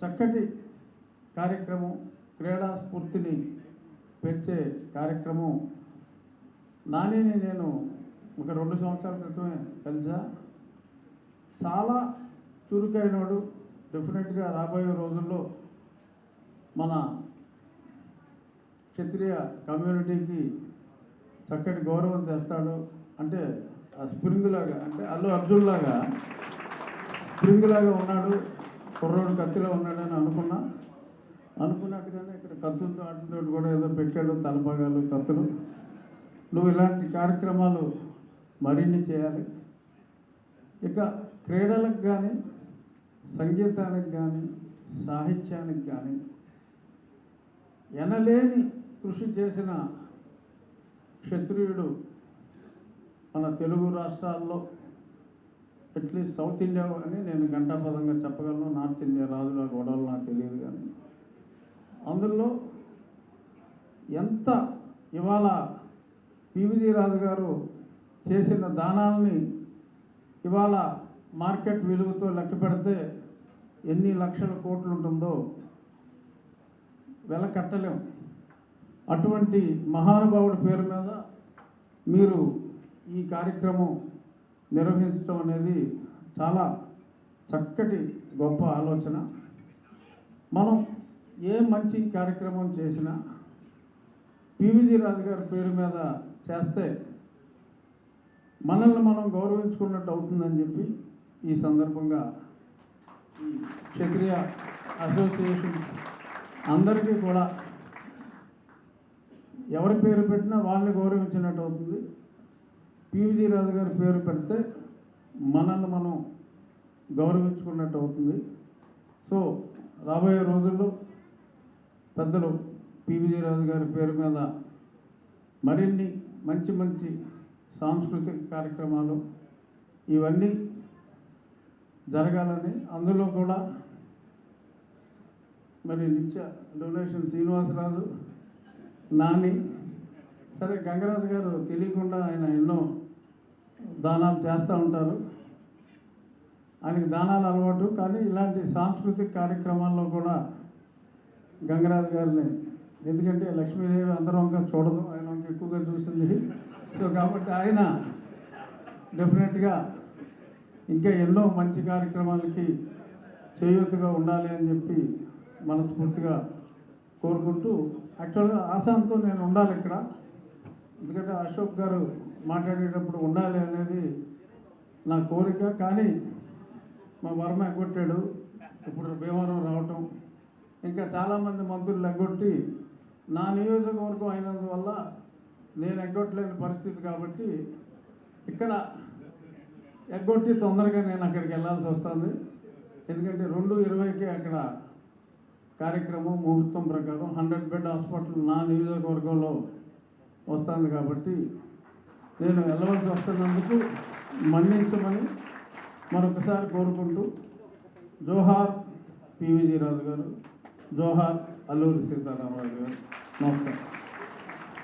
చక్కటి కార్యక్రమం, క్రీడా స్ఫూర్తిని పెంచే కార్యక్రమం. నానిని నేను ఒక 2 సంవత్సరాల క్రితమే కలిసా. చాలా చురుకైనవాడు. డెఫినెట్గా రాబోయే రోజుల్లో మన క్షత్రియ కమ్యూనిటీకి చక్కటి గౌరవం తెస్తాడు. అంటే ఆ స్ప్రింగ్ లాగా, అంటే అల్లు అర్జున్ లాగా స్ప్రింగ్ లాగా ఉన్నాడు, కుర్రోడు కత్తిలో ఉన్నాడని అనుకున్నట్టుగానే ఇక్కడ కత్తులతో ఆటలతో కూడా ఏదో పెట్టాడు, తలపాగాలు, కత్తులు. నువ్వు ఇలాంటి కార్యక్రమాలు మరిన్ని చేయాలి. ఇక క్రీడలకు కానీ, సంగీతానికి కానీ, సాహిత్యానికి కానీ ఎనలేని కృషి చేసిన క్షత్రియుడు మన తెలుగు రాష్ట్రాల్లో, అట్లీస్ట్ సౌత్ ఇండియా అని నేను ఘంటాపదంగా చెప్పగలను. నార్త్ ఇండియా రాజుల గొడవలు నాకు తెలియదు, కానీ అందులో ఎంత ఇవాళ పివిజి రాజు గారు చేసిన దానాలని ఇవాళ మార్కెట్ విలువతో లెక్క పెడితే ఎన్ని లక్షల కోట్లు ఉంటుందో వెల కట్టలేం. అటువంటి మహానుభావుడి పేరు మీద మీరు ఈ కార్యక్రమం నిర్వహించడం అనేది చాలా చక్కటి గొప్ప ఆలోచన. మనం ఏ మంచి కార్యక్రమం చేసినా పివిజి రాజు గారి పేరు మీద చేస్తే మనల్ని మనం గౌరవించుకున్నట్టు అవుతుందని చెప్పి ఈ సందర్భంగా ఈ క్షత్రియ అసోసియేషన్ అందరికీ కూడా ఎవరి పేరు పెట్టినా వాళ్ళని గౌరవించినట్టు అవుతుంది. పివిజి రాజు గారి పేరు పెడితే మనల్ని మనం గౌరవించుకున్నట్టు అవుతుంది. సో రాబోయే రోజుల్లో పెద్దలు పివిజి రాజు గారి పేరు మీద మరిన్ని మంచి మంచి సాంస్కృతిక కార్యక్రమాలు ఇవన్నీ జరగాలని, అందులో కూడా మరి నిత్య డొనేషన్ శ్రీనివాసరాజు, నాని, సరే గంగరాజు గారు తెలియకుండా ఆయన ఎన్నో దానాలు చేస్తూ ఉంటారు. ఆయనకి దానాలు అలవాటు, కానీ ఇలాంటి సాంస్కృతిక కార్యక్రమాల్లో కూడా గంగరాజు గారిని, ఎందుకంటే లక్ష్మీదేవి అందరూ వంక చూడదు, ఆయన వంక ఎక్కువగా చూసింది. సో కాబట్టి ఆయన డెఫినెట్గా ఇంకా ఎన్నో మంచి కార్యక్రమాలకి చేయూతగా ఉండాలి అని చెప్పి మనస్ఫూర్తిగా కోరుకుంటూ, యాక్చువల్గా ఆశాంతో నేను ఉండాలి ఇక్కడ, ఎందుకంటే అశోక్ గారు మాట్లాడేటప్పుడు ఉండాలి అనేది నా కోరిక. కానీ మా వర్మ ఎగ్గొట్టాడు, ఇప్పుడు భీమవరం రావటం, ఇంకా చాలామంది మంత్రులు ఎగ్గొట్టి నా నియోజకవర్గం అయినందువల్ల నేను ఎగ్గొట్టలేని పరిస్థితి. కాబట్టి ఇక్కడ ఎగ్గొట్టి తొందరగా నేను అక్కడికి వెళ్ళాల్సి వస్తుంది. ఎందుకంటే 2:20కి అక్కడ కార్యక్రమం ముహూర్తం ప్రకారం 100 బెడ్ హాస్పిటల్ నా నియోజకవర్గంలో వస్తుంది. కాబట్టి నేను వెళ్ళవలసి వస్తున్నందుకు మన్నించమని మరొకసారి కోరుకుంటూ, జోహార్ పివిజి రాజు గారు, జోహార్ అల్లూరి సీతారామరాజు గారు. నమస్కారం.